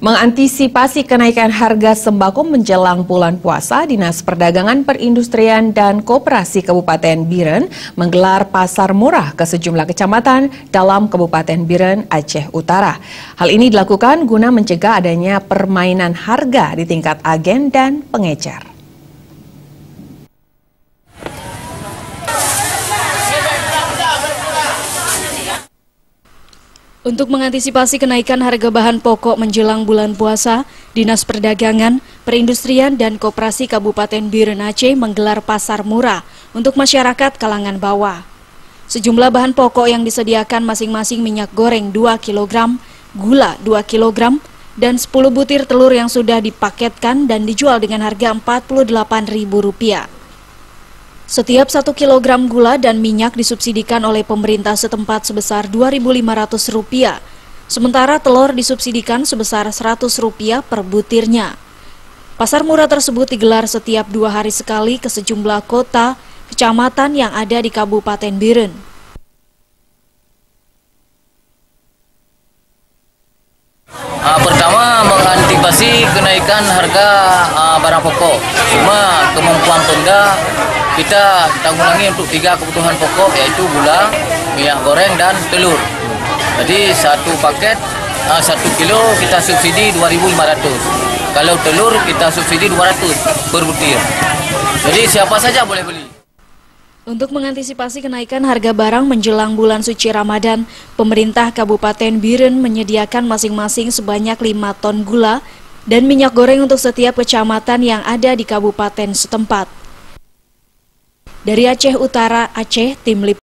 Mengantisipasi kenaikan harga sembako menjelang bulan puasa, Dinas Perdagangan Perindustrian dan Koperasi Kabupaten Biren menggelar pasar murah ke sejumlah kecamatan dalam Kabupaten Biren, Aceh Utara. Hal ini dilakukan guna mencegah adanya permainan harga di tingkat agen dan pengecer. Untuk mengantisipasi kenaikan harga bahan pokok menjelang bulan puasa, Dinas Perdagangan, Perindustrian dan Koperasi Kabupaten Biren Aceh menggelar pasar murah untuk masyarakat kalangan bawah. Sejumlah bahan pokok yang disediakan masing-masing minyak goreng 2 kg, gula 2 kg, dan 10 butir telur yang sudah dipaketkan dan dijual dengan harga Rp48.000. Setiap 1 kg gula dan minyak disubsidikan oleh pemerintah setempat sebesar Rp2.500, sementara telur disubsidikan sebesar Rp100 per butirnya. Pasar murah tersebut digelar setiap 2 hari sekali ke sejumlah kota, kecamatan yang ada di Kabupaten Biren. Pertama, mengantisipasi kenaikan harga barang pokok. Cuma kemampuan Pemda kita tanggulangi untuk 3 kebutuhan pokok, yaitu gula, minyak goreng, dan telur. Jadi satu paket 1 kilo kita subsidi Rp2.500. Kalau telur kita subsidi Rp200 per butir. Jadi siapa saja boleh beli. Untuk mengantisipasi kenaikan harga barang menjelang bulan suci Ramadan, pemerintah Kabupaten Biren menyediakan masing-masing sebanyak 5 ton gula dan minyak goreng untuk setiap kecamatan yang ada di kabupaten setempat. Dari Aceh Utara, Aceh, Tim Liputan.